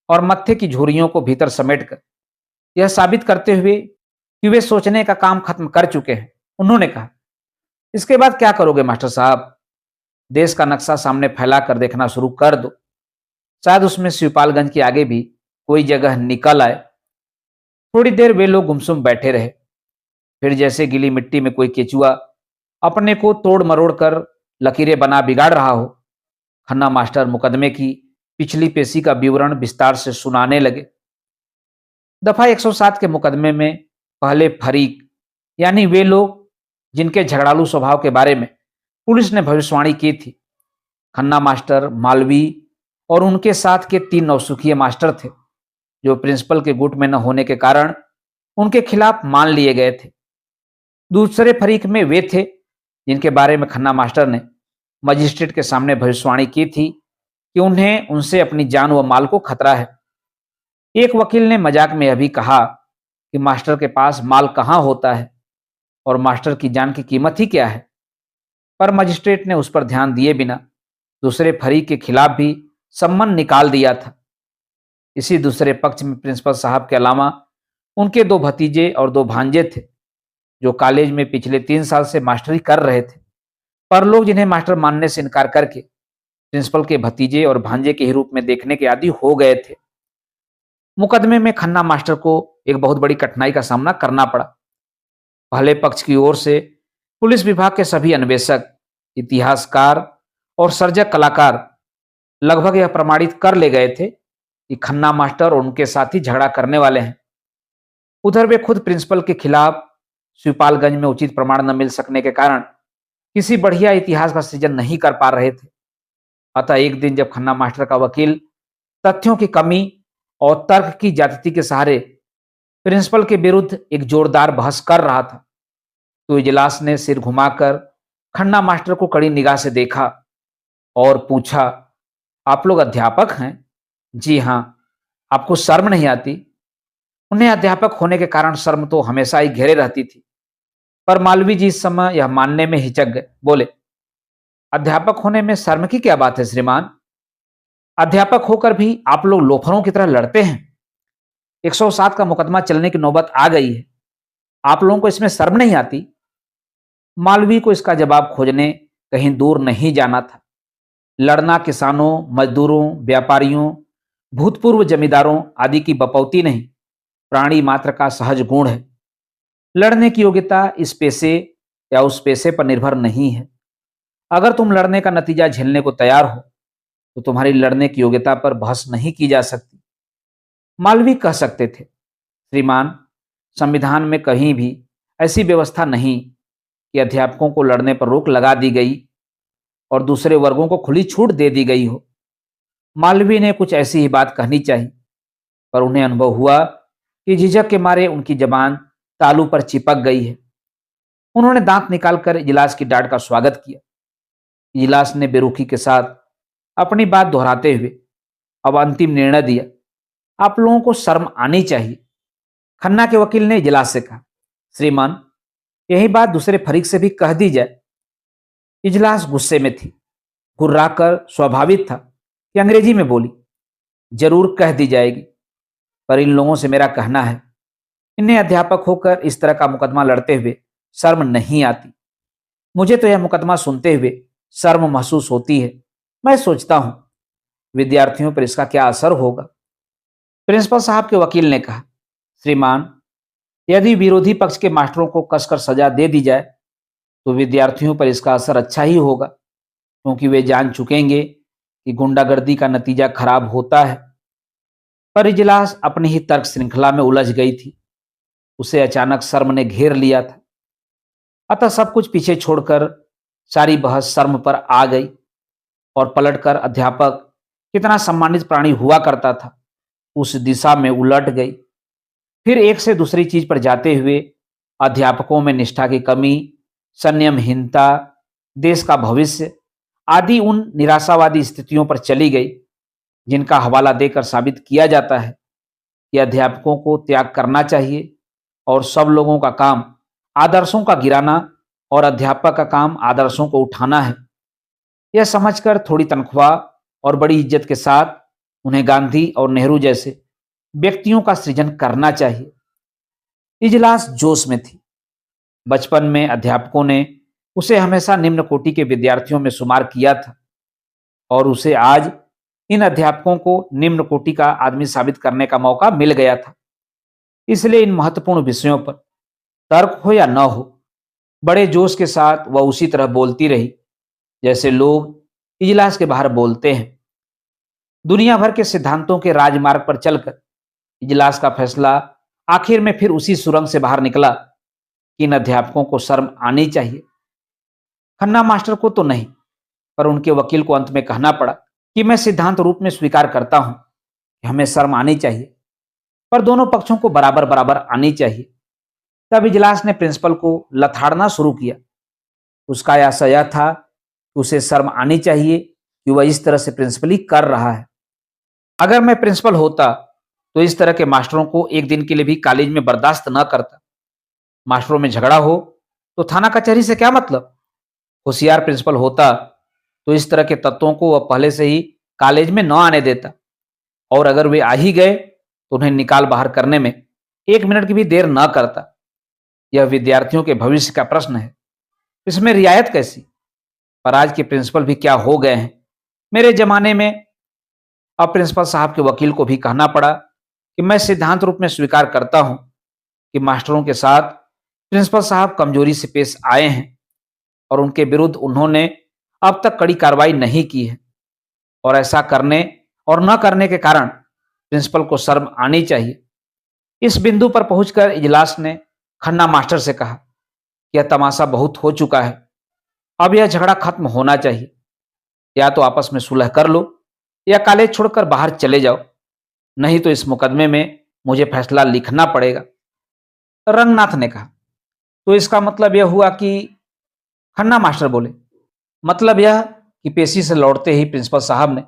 और मत्थे की झुर्रियों को भीतर समेटकर यह साबित करते हुए कि वे सोचने का काम खत्म कर चुके हैं, उन्होंने कहा, इसके बाद क्या करोगे मास्टर साहब? देश का नक्शा सामने फैला कर देखना शुरू कर दो, शायद उसमें शिवपालगंज के आगे भी कोई जगह निकल आए। थोड़ी देर वे लोग गुमसुम बैठे रहे। फिर जैसे गीली मिट्टी में कोई केचुआ अपने को तोड़ मरोड़ कर लकीरें बना बिगाड़ रहा हो, खन्ना मास्टर मुकदमे की पिछली पेशी का विवरण विस्तार से सुनाने लगे। दफा 107 के मुकदमे में पहले फरीक, यानी वे लोग जिनके झगड़ालू स्वभाव के बारे में पुलिस ने भविष्यवाणी की थी, खन्ना मास्टर, मालवी और उनके साथ के 3 नौसुखिए मास्टर थे, जो प्रिंसिपल के गुट में न होने के कारण उनके खिलाफ मान लिए गए थे। दूसरे फरीक में वे थे जिनके बारे में खन्ना मास्टर ने मजिस्ट्रेट के सामने भविष्यवाणी की थी कि उन्हें उनसे अपनी जान व माल को खतरा है। एक वकील ने मजाक में यह भी कहा कि मास्टर के पास माल कहाँ होता है, और मास्टर की जान की कीमत ही क्या है। पर मजिस्ट्रेट ने उस पर ध्यान दिए बिना दूसरे फरीक के खिलाफ भी सम्मन निकाल दिया था। इसी दूसरे पक्ष में प्रिंसिपल साहब के अलावा उनके 2 भतीजे और 2 भांजे थे, जो कॉलेज में पिछले 3 साल से मास्टरी कर रहे थे। पर लोग जिन्हें मास्टर मानने से इनकार करके प्रिंसिपल के भतीजे और भांजे के ही रूप में देखने के आदी हो गए थे। मुकदमे में खन्ना मास्टर को एक बहुत बड़ी कठिनाई का सामना करना पड़ा। पहले पक्ष की ओर से पुलिस विभाग के सभी अन्वेषक, इतिहासकार और सर्जक कलाकार लगभग यह प्रमाणित कर ले गए थे कि खन्ना मास्टर और उनके साथी झगड़ा करने वाले हैं। उधर वे खुद प्रिंसिपल के खिलाफ शिवपालगंज में उचित प्रमाण न मिल सकने के कारण किसी बढ़िया इतिहास का सृजन नहीं कर पा रहे थे। अतः एक दिन जब खन्ना मास्टर का वकील तथ्यों की कमी और तर्क की ज्यादती के सहारे प्रिंसिपल के विरुद्ध एक जोरदार बहस कर रहा था, तो इजलास ने सिर घुमाकर खन्ना मास्टर को कड़ी निगाह से देखा और पूछा, आप लोग अध्यापक हैं? जी हाँ। आपको शर्म नहीं आती? उन्हें अध्यापक होने के कारण शर्म तो हमेशा ही घेरे रहती थी, पर मालवी जी इस समय यह मानने में हिचक गए। बोले, अध्यापक होने में शर्म की क्या बात है श्रीमान? अध्यापक होकर भी आप लोग लोफरों की तरह लड़ते हैं। 107 का मुकदमा चलने की नौबत आ गई है, आप लोगों को इसमें शर्म नहीं आती? मालवी को इसका जवाब खोजने कहीं दूर नहीं जाना था। लड़ना किसानों, मजदूरों, व्यापारियों, भूतपूर्व जमींदारों आदि की बपौती नहीं, प्राणी मात्र का सहज गुण है। लड़ने की योग्यता इस पेशे या उस पेशे पर निर्भर नहीं है। अगर तुम लड़ने का नतीजा झेलने को तैयार हो तो तुम्हारी लड़ने की योग्यता पर बहस नहीं की जा सकती। मालवी कह सकते थे, श्रीमान, संविधान में कहीं भी ऐसी व्यवस्था नहीं कि अध्यापकों को लड़ने पर रोक लगा दी गई और दूसरे वर्गों को खुली छूट दे दी गई हो। मालवी ने कुछ ऐसी ही बात कहनी चाहिए, पर उन्हें अनुभव हुआ कि झिझक के मारे उनकी जबान तालू पर चिपक गई है। उन्होंने दांत निकालकर इजलास की डांट का स्वागत किया। इजलास ने बेरुखी के साथ अपनी बात दोहराते हुए अब अंतिम निर्णय दिया, आप लोगों को शर्म आनी चाहिए। खन्ना के वकील ने इजलास से कहा, श्रीमान, यही बात दूसरे फरीक से भी कह दी जाए। इजलास गुस्से में थी। घुर्राकर स्वाभाविक था कि अंग्रेजी में बोली, जरूर कह दी जाएगी, पर इन लोगों से मेरा कहना है, इन्हें अध्यापक होकर इस तरह का मुकदमा लड़ते हुए शर्म नहीं आती। मुझे तो यह मुकदमा सुनते हुए शर्म महसूस होती है। मैं सोचता हूं विद्यार्थियों पर इसका क्या असर होगा। प्रिंसिपल साहब के वकील ने कहा, श्रीमान, यदि विरोधी पक्ष के मास्टरों को कसकर सजा दे दी जाए तो विद्यार्थियों पर इसका असर अच्छा ही होगा, क्योंकि वे जान चुकेंगे कि गुंडागर्दी का नतीजा खराब होता है। पर इजलास अपनी ही तर्क श्रृंखला में उलझ गई थी। उसे अचानक शर्म ने घेर लिया था। अतः सब कुछ पीछे छोड़कर सारी बहस शर्म पर आ गई और पलटकर अध्यापक कितना सम्मानित प्राणी हुआ करता था उस दिशा में उलट गई। फिर एक से दूसरी चीज पर जाते हुए अध्यापकों में निष्ठा की कमी, संयमहीनता, देश का भविष्य आदि उन निराशावादी स्थितियों पर चली गई जिनका हवाला देकर साबित किया जाता है कि अध्यापकों को त्याग करना चाहिए और सब लोगों का काम आदर्शों का गिराना और अध्यापक का काम आदर्शों को उठाना है। यह समझकर थोड़ी तनख्वाह और बड़ी इज्जत के साथ उन्हें गांधी और नेहरू जैसे व्यक्तियों का सृजन करना चाहिए। इजलास जोश में थी। बचपन में अध्यापकों ने उसे हमेशा निम्न कोटि के विद्यार्थियों में शुमार किया था और उसे आज इन अध्यापकों को निम्न कोटि का आदमी साबित करने का मौका मिल गया था। इसलिए इन महत्वपूर्ण विषयों पर तर्क हो या न हो, बड़े जोश के साथ वह उसी तरह बोलती रही जैसे लोग इजलास के बाहर बोलते हैं। दुनिया भर के सिद्धांतों के राजमार्ग पर चलकर इजलास का फैसला आखिर में फिर उसी सुरंग से बाहर निकला कि इन अध्यापकों को शर्म आनी चाहिए। खन्ना मास्टर को तो नहीं, पर उनके वकील को अंत में कहना पड़ा कि मैं सिद्धांत रूप में स्वीकार करता हूं कि हमें शर्म आनी चाहिए, पर दोनों पक्षों को बराबर बराबर आनी चाहिए। तब इजलास ने प्रिंसिपल को लथाड़ना शुरू किया। उसका आशय यह था कि उसे शर्म आनी चाहिए कि वह इस तरह से प्रिंसिपली कर रहा है। अगर मैं प्रिंसिपल होता तो इस तरह के मास्टरों को एक दिन के लिए भी कॉलेज में बर्दाश्त न करता। मास्टरों में झगड़ा हो तो थाना कचहरी से क्या मतलब? होशियार प्रिंसिपल होता तो इस तरह के तत्वों को वह पहले से ही कॉलेज में न आने देता, और अगर वे आ ही गए तो उन्हें निकाल बाहर करने में 1 मिनट की भी देर न करता। यह विद्यार्थियों के भविष्य का प्रश्न है, इसमें रियायत कैसी? पर आज के प्रिंसिपल भी क्या हो गए हैं। मेरे जमाने में अब प्रिंसिपल साहब के वकील को भी कहना पड़ा कि मैं सिद्धांत रूप में स्वीकार करता हूं कि मास्टरों के साथ प्रिंसिपल साहब कमजोरी से पेश आए हैं और उनके विरुद्ध उन्होंने अब तक कड़ी कार्रवाई नहीं की है, और ऐसा करने और न करने के कारण प्रिंसिपल को शर्म आनी चाहिए। इस बिंदु पर पहुंचकर इजलास ने खन्ना मास्टर से कहा, यह तमाशा बहुत हो चुका है, अब यह झगड़ा खत्म होना चाहिए। या तो आपस में सुलह कर लो या कॉलेज छोड़कर बाहर चले जाओ, नहीं तो इस मुकदमे में मुझे फैसला लिखना पड़ेगा। रंगनाथ ने कहा, तो इसका मतलब यह हुआ कि? खन्ना मास्टर बोले, मतलब यह कि पेशी से लौटते ही प्रिंसिपल साहब ने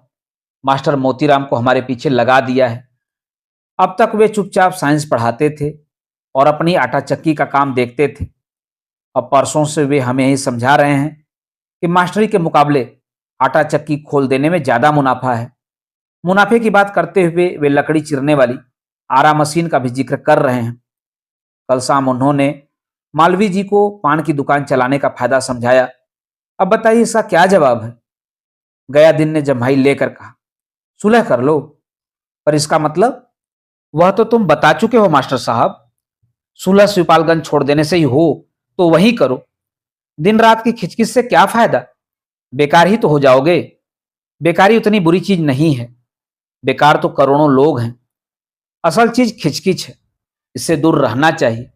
मास्टर मोतीराम को हमारे पीछे लगा दिया है। अब तक वे चुपचाप साइंस पढ़ाते थे और अपनी आटा चक्की का काम देखते थे। अब परसों से वे हमें यही समझा रहे हैं कि मास्टरी के मुकाबले आटा चक्की खोल देने में ज्यादा मुनाफा है। मुनाफे की बात करते हुए वे लकड़ी चिरने वाली आरा मशीन का भी जिक्र कर रहे हैं। कल शाम उन्होंने मालवी जी को पान की दुकान चलाने का फायदा समझाया। अब बताइए इसका क्या जवाब है? गया दिन ने जम्हाई लेकर कहा, सुलह कर लो। पर इसका मतलब? वह तो तुम बता चुके हो मास्टर साहब, सुलह शिवपालगंज छोड़ देने से ही हो तो वही करो। दिन रात की खिचखिच से क्या फायदा? बेकार ही तो हो जाओगे। बेकारी उतनी बुरी चीज नहीं है, बेकार तो करोड़ों लोग हैं। असल चीज खिचखिच है, इससे दूर रहना चाहिए।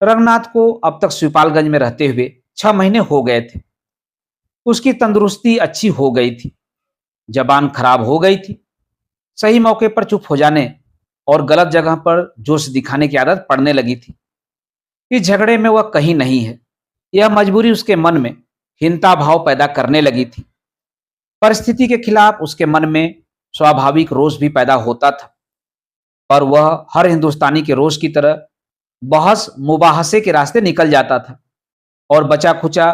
रंगनाथ को अब तक शिवपालगंज में रहते हुए 6 महीने हो गए थे। उसकी तंदुरुस्ती अच्छी हो गई थी, जबान खराब हो गई थी, सही मौके पर चुप हो जाने और गलत जगह पर जोश दिखाने की आदत पड़ने लगी थी। इस झगड़े में वह कहीं नहीं है, यह मजबूरी उसके मन में हीनता भाव पैदा करने लगी थी। परिस्थिति के खिलाफ उसके मन में स्वाभाविक रोष भी पैदा होता था, पर वह हर हिंदुस्तानी के रोष की तरह बहस मुबाहसे के रास्ते निकल जाता था और बचा खुचा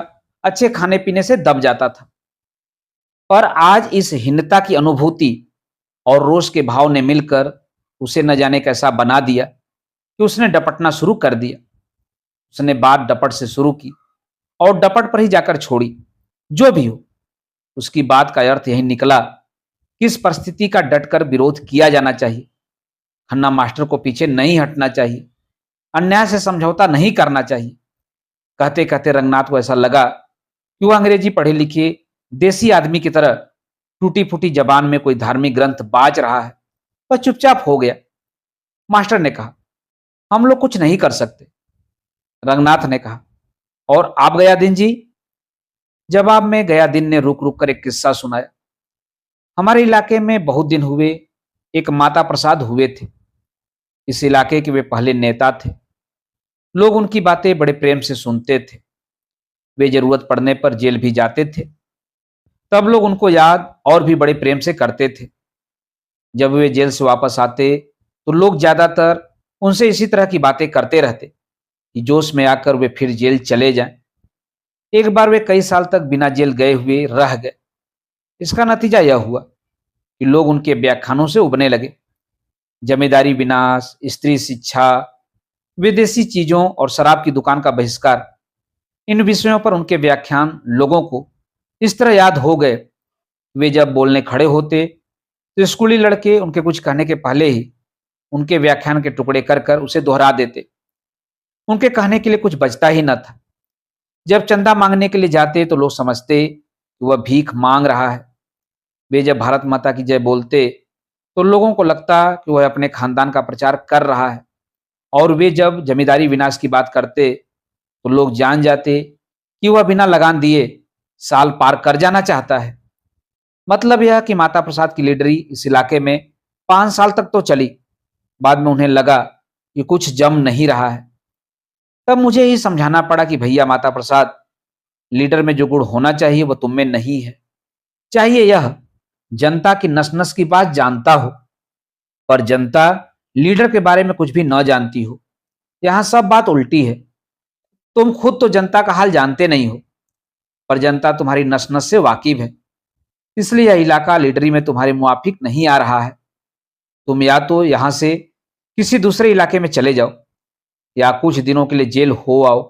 अच्छे खाने पीने से दब जाता था। पर आज इस हीनता की अनुभूति और रोष के भाव ने मिलकर उसे न जाने कैसा बना दिया कि उसने डपटना शुरू कर दिया। उसने बात डपट से शुरू की और डपट पर ही जाकर छोड़ी। जो भी हो, उसकी बात का अर्थ यही निकला कि इस परिस्थिति का डटकर विरोध किया जाना चाहिए। खन्ना मास्टर को पीछे नहीं हटना चाहिए, अन्याय से समझौता नहीं करना चाहिए। कहते कहते रंगनाथ को ऐसा लगा कि वह अंग्रेजी पढ़े लिखे देसी आदमी की तरह टूटी फूटी जबान में कोई धार्मिक ग्रंथ बाज रहा है। वह चुपचाप हो गया। मास्टर ने कहा, हम लोग कुछ नहीं कर सकते। रंगनाथ ने कहा, और आप गया दिन जी? जवाब में गया दिन ने रुक रुक कर एक किस्सा सुनाया। हमारे इलाके में बहुत दिन हुए एक माता प्रसाद हुए थे। इस इलाके के वे पहले नेता थे। लोग उनकी बातें बड़े प्रेम से सुनते थे। वे जरूरत पड़ने पर जेल भी जाते थे, तब लोग उनको याद और भी बड़े प्रेम से करते थे। जब वे जेल से वापस आते तो लोग ज्यादातर उनसे इसी तरह की बातें करते रहते कि जोश में आकर वे फिर जेल चले जाएं। एक बार वे कई साल तक बिना जेल गए हुए रह गए। इसका नतीजा यह हुआ कि लोग उनके व्याख्यानों से उबने लगे। जमींदारी विनाश, स्त्री शिक्षा, विदेशी चीजों और शराब की दुकान का बहिष्कार, इन विषयों पर उनके व्याख्यान लोगों को इस तरह याद हो गए। वे जब बोलने खड़े होते तो स्कूली लड़के उनके कुछ कहने के पहले ही उनके व्याख्यान के टुकड़े कर कर उसे दोहरा देते। उनके कहने के लिए कुछ बचता ही न था। जब चंदा मांगने के लिए जाते तो लोग समझते कि वह भीख मांग रहा है। वे जब भारत माता की जय बोलते तो लोगों को लगता कि वह अपने खानदान का प्रचार कर रहा है, और वे जब जमींदारी विनाश की बात करते तो लोग जान जाते कि वह बिना लगान दिए साल पार कर जाना चाहता है। मतलब यह कि माता प्रसाद की लीडरी इस इलाके में 5 साल तक तो चली। बाद में उन्हें लगा कि कुछ जम नहीं रहा है। तब मुझे ही समझाना पड़ा कि भैया माता प्रसाद, लीडर में जो गुण होना चाहिए वह तुम में नहीं है। चाहिए यह जनता की नस नस की बात जानता हो, पर जनता लीडर के बारे में कुछ भी न जानती हो। यहाँ सब बात उल्टी है। तुम खुद तो जनता का हाल जानते नहीं हो, पर जनता तुम्हारी नस नस से वाकिफ है। इसलिए यह इलाका लीडरी में तुम्हारे मुआफिक नहीं आ रहा है। तुम या तो यहां से किसी दूसरे इलाके में चले जाओ या कुछ दिनों के लिए जेल हो आओ।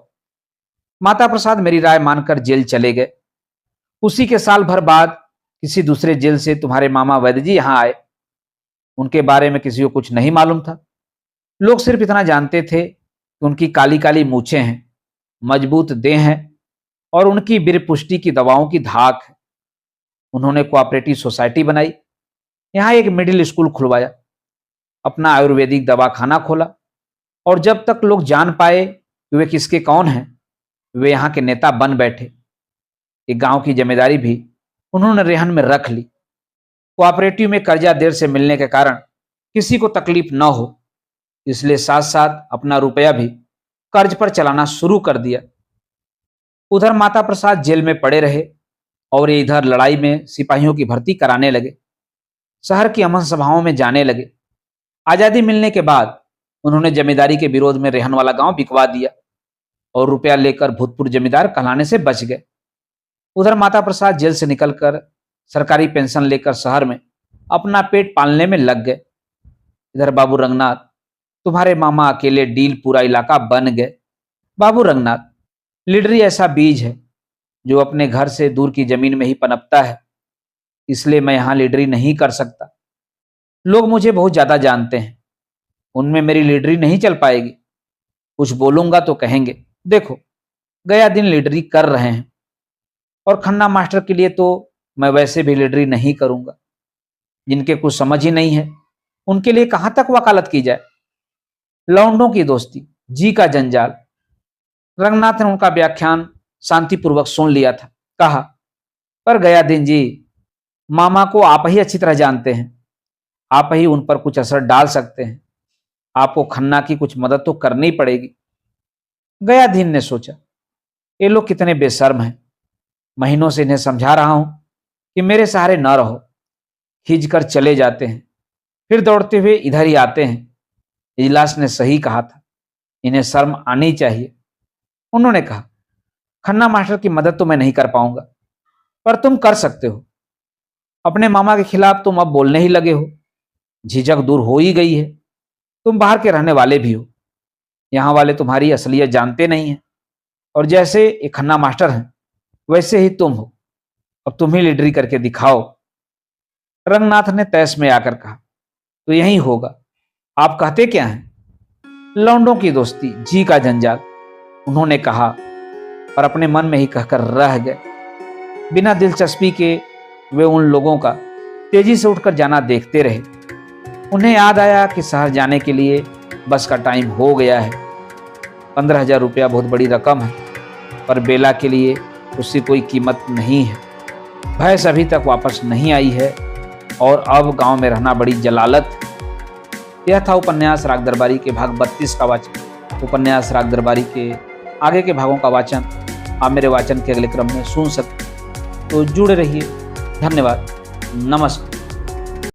माता प्रसाद मेरी राय मानकर जेल चले गए। उसी के साल भर बाद किसी दूसरे जेल से तुम्हारे मामा वैद्य जी यहाँ आए। उनके बारे में किसी को कुछ नहीं मालूम था। लोग सिर्फ इतना जानते थे कि उनकी काली काली मूछें हैं, मजबूत देह हैं और उनकी वीर पुष्टि की दवाओं की धाक है। उन्होंने कोऑपरेटिव सोसाइटी बनाई, यहाँ एक मिडिल स्कूल खुलवाया, अपना आयुर्वेदिक दवाखाना खोला और जब तक लोग जान पाए कि वे किसके कौन हैं, वे यहाँ के नेता बन बैठे। एक गांव की जिम्मेदारी भी उन्होंने रेहन में रख ली। कोऑपरेटिव में कर्जा देर से मिलने के कारण किसी को तकलीफ न हो, इसलिए साथ साथ अपना रुपया भी कर्ज पर चलाना शुरू कर दिया। उधर माता प्रसाद जेल में पड़े रहे और ये इधर लड़ाई में सिपाहियों की भर्ती कराने लगे, शहर की अमन सभाओं में जाने लगे। आजादी मिलने के बाद उन्होंने जमींदारी के विरोध में रेहन वाला गांव बिकवा दिया और रुपया लेकर भूतपूर्व जमींदार कहलाने से बच गए। उधर माता प्रसाद जेल से निकलकर सरकारी पेंशन लेकर शहर में अपना पेट पालने में लग गए। इधर बाबू रंगनाथ, तुम्हारे मामा अकेले डील पूरा इलाका बन गए। बाबू रंगनाथ, लीडरी ऐसा बीज है जो अपने घर से दूर की जमीन में ही पनपता है, इसलिए मैं यहाँ लीडरी नहीं कर सकता। लोग मुझे बहुत ज्यादा जानते हैं, उनमें मेरी लीडरी नहीं चल पाएगी। कुछ बोलूंगा तो कहेंगे देखो गया दिन लीडरी कर रहे हैं, और खन्ना मास्टर के लिए तो मैं वैसे भी लीडरी नहीं करूंगा। जिनके कुछ समझ ही नहीं है उनके लिए कहां तक वकालत की जाए। लौंडों की दोस्ती, जी का जंजाल। रंगनाथ ने उनका व्याख्यान शांतिपूर्वक सुन लिया था। कहा, पर गया दिन जी, मामा को आप ही अच्छी तरह जानते हैं, आप ही उन पर कुछ असर डाल सकते हैं। आपको खन्ना की कुछ मदद तो करनी पड़ेगी। गया दिन ने सोचा, ये लोग कितने बेशर्म हैं। महीनों से इन्हें समझा रहा हूं कि मेरे सहारे न रहो, खींच कर चले जाते हैं, फिर दौड़ते हुए इधर ही आते हैं। इजलास ने सही कहा था, इन्हें शर्म आनी चाहिए। उन्होंने कहा, खन्ना मास्टर की मदद तो मैं नहीं कर पाऊंगा, पर तुम कर सकते हो। अपने मामा के खिलाफ तुम अब बोलने ही लगे हो, झिझक दूर हो ही गई है। तुम बाहर के रहने वाले भी हो, यहाँ वाले तुम्हारी असलियत जानते नहीं हैं, और जैसे एक खन्ना मास्टर हैं वैसे ही तुम हो। अब तुम ही लीडरी करके दिखाओ। रंगनाथ ने तैस में आकर कहा, तो यही होगा। आप कहते क्या हैं? लौंडों की दोस्ती, जी का जंजाल, उन्होंने कहा, और अपने मन में ही कहकर रह गए। बिना दिलचस्पी के वे उन लोगों का तेजी से उठकर जाना देखते रहे। उन्हें याद आया कि शहर जाने के लिए बस का टाइम हो गया है। 15,000 रुपया बहुत बड़ी रकम है, पर बेला के लिए उसकी कोई कीमत नहीं है। भैंस अभी तक वापस नहीं आई है और अब गांव में रहना बड़ी जलालत है। यह था उपन्यास राग दरबारी के भाग 32 का वाचन। उपन्यास राग दरबारी के आगे के भागों का वाचन आप मेरे वाचन के अगले क्रम में सुन सकते, तो जुड़े रहिए। धन्यवाद, नमस्कार।